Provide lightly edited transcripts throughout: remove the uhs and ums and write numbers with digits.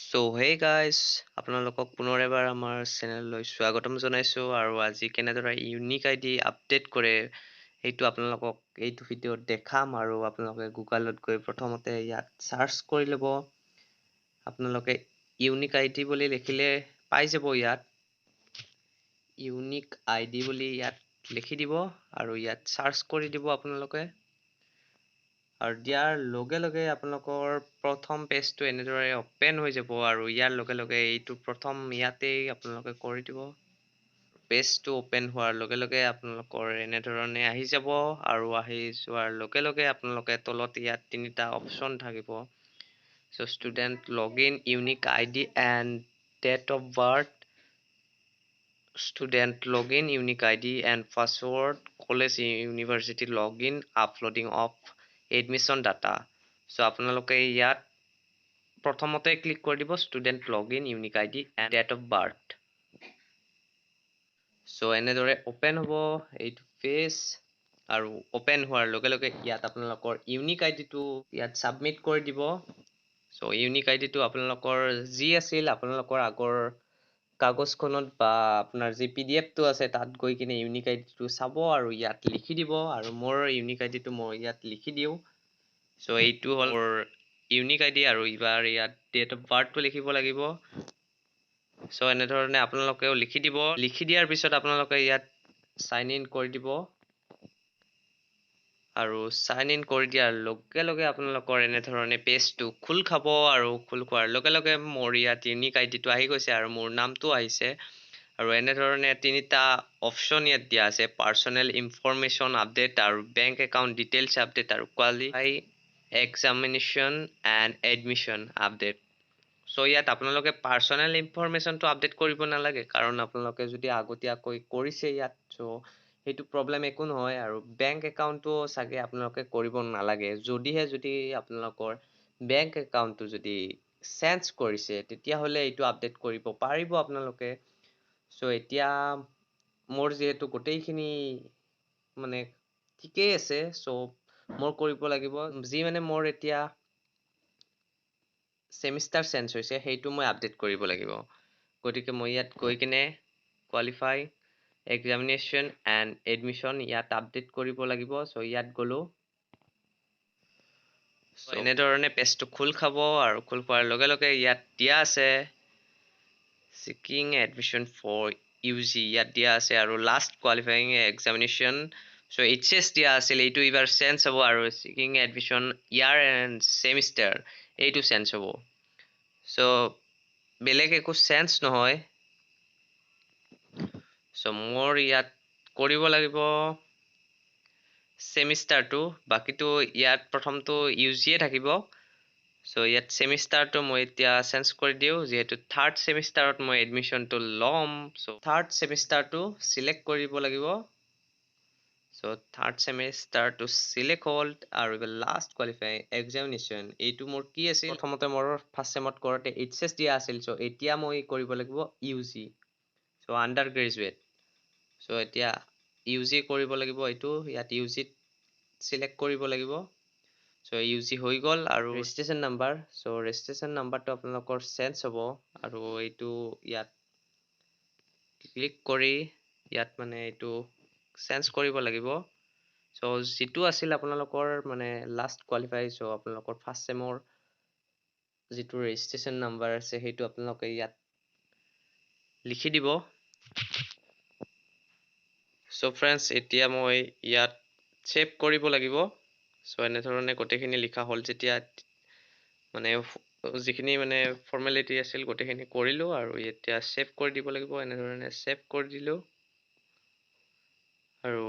So hey guys, আপোনালোকক পুনৰ এবাৰ আমাৰ চেনেললৈ স্বাগতম জনাইছোঁ আৰু আজি কেনেদৰে ইউনিক আইডি আপডেট কৰে সেইটো আপোনালোকক এইটো ভিডিঅ'ত দেখাম আৰু আপোনালোকে গুগলত গৈ প্ৰথমতে ইয়াত চাৰ্চ কৰি ল'ব। আপোনালোকে ইউনিক আইডি বুলি লিখিলে পাই যাব ইয়াত ইউনিক আইডি বুলি ইয়াত লিখি দিব আৰু ইয়াত চাৰ্চ কৰি দিব আপোনালোকে। আৰু দিয়াৰ লগে লগে আপোনালোকৰ প্ৰথম পেজটো এনেদৰে অপেন হৈ যাব আৰু ইয়াৰ লগে লগে এইটো প্ৰথম ইয়াতেই আপোনালোকে কৰি দিব। পেজটো অপেন হোৱাৰ লগে লগে আপোনালোকৰ এনেধৰণে আহি যাব আৰু আহি যোৱাৰ লগে লগে আপোনালোকে তলত ইয়াত তিনিটা অপশ্যন থাকিব। চ' student login unique ID and date of birth, student login unique id and password, college university login, uploading of admission data. So আপোনালোকে ইয়াত প্ৰথমতে ক্লিক কৰি দিব student login unique id and date of birth. So এনেদৰে open হ'ব এইটো page আৰু open হোৱাৰ লগে লগে ইয়াত আপোনালোকৰ ইউনিক আইডিটো ইয়াত সাবমিট কৰি দিব। So ইউনিক আইডিটো আপোনালোকৰ যি আছিল আপোনালোকৰ আগৰ কাগজখনত বা আপোনাৰ যি পিডিএফটো আছে তাত গৈ কিনে ইউনিক আইডিটো চাব আৰু ইয়াত লিখি দিব আৰু মোৰ ইউনিক আইডিটো মই ইয়াত লিখি দিওঁ। চ' এইটো হ'ল মোৰ ইউনিক আইডি আৰু এইবাৰ ইয়াত ডেট অফ বাৰ্থটো লিখিব লাগিব। চ' এনেধৰণে আপোনালোকেও লিখি দিব। লিখি দিয়াৰ পিছত আপোনালোকে ইয়াত চাইন ইন কৰি দিব আৰু চাইন ইন কৰি দিয়াৰ লগে লগে আপোনালোকৰ এনেধৰণে পেজটো খোল খাব আৰু খোল খোৱাৰ লগে লগে মোৰ ইয়াত ইউনিক আইডিটো আহি গৈছে আৰু মোৰ নামটো আহিছে আৰু এনেধৰণে তিনিটা অপশ্যন ইয়াত দিয়া আছে, পাৰ্চনেল ইনফৰমেশ্যন আপডেট আৰু বেংক একাউণ্ট ডিটেইলছ আপডেট আৰু qualify examination and admission update. চ' ইয়াত আপোনালোকে পাৰ্চনেল ইনফৰমেশ্যনটো আপডেট কৰিব নালাগে কাৰণ আপোনালোকে যদি আগতীয়াকৈ কৰিছে ইয়াত চ' সেইটো প্ৰব্লেম একো নহয় আৰু বেংক একাউণ্টটো চাগে আপোনালোকে কৰিব নালাগে। যদি আপোনালোকৰ বেংক একাউণ্টটো যদি চেঞ্জ কৰিছে তেতিয়াহ'লে এইটো আপডেট কৰিব পাৰিব আপোনালোকে। চ' এতিয়া মোৰ যিহেতু গোটেইখিনি মানে ঠিকেই আছে, চ' মোৰ কৰিব লাগিব যি মানে মোৰ এতিয়া চেমিষ্টাৰ চেঞ্জ হৈছে সেইটো মই আপডেট কৰিব লাগিব। গতিকে মই ইয়াত গৈ কিনে কোৱালিফাই এক্সামিনেশ্যন এণ্ড এডমিশ্যন ইয়াত আপডেট কৰিব লাগিব। চ' ইয়াত গ'লোঁ। এনেধৰণে পেজটো খোল খাব আৰু খোল খোৱাৰ লগে লগে ইয়াত দিয়া আছে চিকিং এডমিশ্যন ফৰ ইউজি ইয়াত দিয়া আছে আৰু লাষ্ট কোৱালিফাইং এক্সামিনেশ্যন। চ' এইচএছ দিয়া আছিল, এইটো এইবাৰ চেঞ্জ হ'ব আৰু seeking admission year and semester এইটো চেঞ্জ হ'ব। চ' বেলেগ একো চেঞ্জ নহয়। চ' মোৰ ইয়াত কৰিব লাগিব চেমিষ্টাৰটো, বাকীটো ইয়াত প্ৰথমটো ইউজিয়ে থাকিব। চ' ইয়াত চেমিষ্টাৰটো মই এতিয়া চেঞ্জ কৰি দিওঁ যিহেতু থাৰ্ড চেমিষ্টাৰত মই এডমিশ্যনটো ল'ম। চ' থাৰ্ড চেমিষ্টাৰটো চিলেক্ট কৰিব লাগিব। চ' থাৰ্ড চেমিষ্টাৰটো চিলেক্ট হ'ল আৰু এইবাৰ লাষ্ট কোৱালিফাই এক্সামিনেশ্যন এইটো মোৰ কি আছিল, প্ৰথমতে মোৰ ফাৰ্ষ্ট চেমত কৰোঁতে এইচএছ দিয়া আছিল। চ' এতিয়া মই কৰিব লাগিব ইউজি, চ' আণ্ডাৰ গ্ৰেজুৱেট। চ' এতিয়া ইউজি কৰিব লাগিব, এইটো ইয়াত ইউজিত চিলেক্ট কৰিব লাগিব। চ' ইউজি হৈ গ'ল আৰু ৰেজিষ্ট্ৰেশ্যন নাম্বাৰ, চ' ৰেজিষ্ট্ৰেশ্যন নাম্বাৰটো আপোনালোকৰ চেঞ্জ হ'ব আৰু এইটো ইয়াত ক্লিক কৰি ইয়াত মানে এইটো চেঞ্জ কৰিব লাগিব। চ' যিটো আছিল আপোনালোকৰ মানে লাষ্ট কোৱালিফাই, চ' আপোনালোকৰ ফাৰ্ষ্ট চেমৰ যিটো ৰেজিষ্ট্ৰেশ্যন নাম্বাৰ আছে সেইটো আপোনালোকে ইয়াত লিখি দিব। চ' ফ্ৰেণ্ডছ এতিয়া মই ইয়াত ছেভ কৰিব লাগিব। চ' এনেধৰণে গোটেইখিনি লিখা হ'ল যেতিয়া মানে যিখিনি মানে ফৰ্মেলিটি আছিল গোটেইখিনি কৰিলোঁ আৰু এতিয়া ছেভ কৰি দিব লাগিব। এনেধৰণে ছেভ কৰি দিলোঁ আৰু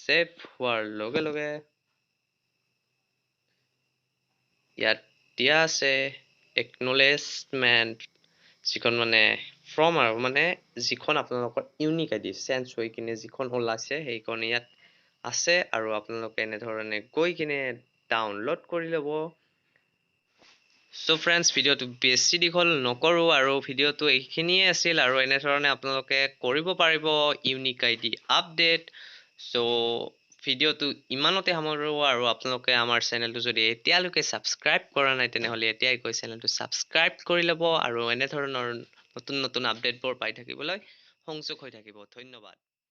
ছেভ হোৱাৰ লগে লগে ইয়াত দিয়া আছে একনলেজমেণ্ট, যিখন মানে ফৰ্ম আৰু মানে যিখন আপোনালোকৰ ইউনিক আইডি চেঞ্জ হৈ কিনে যিখন ওলাইছে সেইখন ইয়াত আছে আৰু আপোনালোকে এনেধৰণে গৈ কিনে ডাউনলোড কৰি ল'ব। চ' ফ্ৰেণ্ডছ ভিডিঅ'টো বেছি দীঘল নকৰোঁ আৰু ভিডিঅ'টো এইখিনিয়ে আছিল আৰু এনেধৰণে আপোনালোকে কৰিব পাৰিব ইউনিক আইডি আপডেট। চ' ভিডিঅ'টো ইমানতে সামৰোঁ আৰু আপোনালোকে আমাৰ চেনেলটো যদি এতিয়ালৈকে ছাবস্ক্ৰাইব কৰা নাই তেনেহ'লে এতিয়াই গৈ চেনেলটো ছাবস্ক্ৰাইব কৰি ল'ব আৰু এনেধৰণৰ নতুন নতুন আপডেটবোৰ পাই থাকিবলৈ সংযোগ হৈ থাকিব। ধন্যবাদ।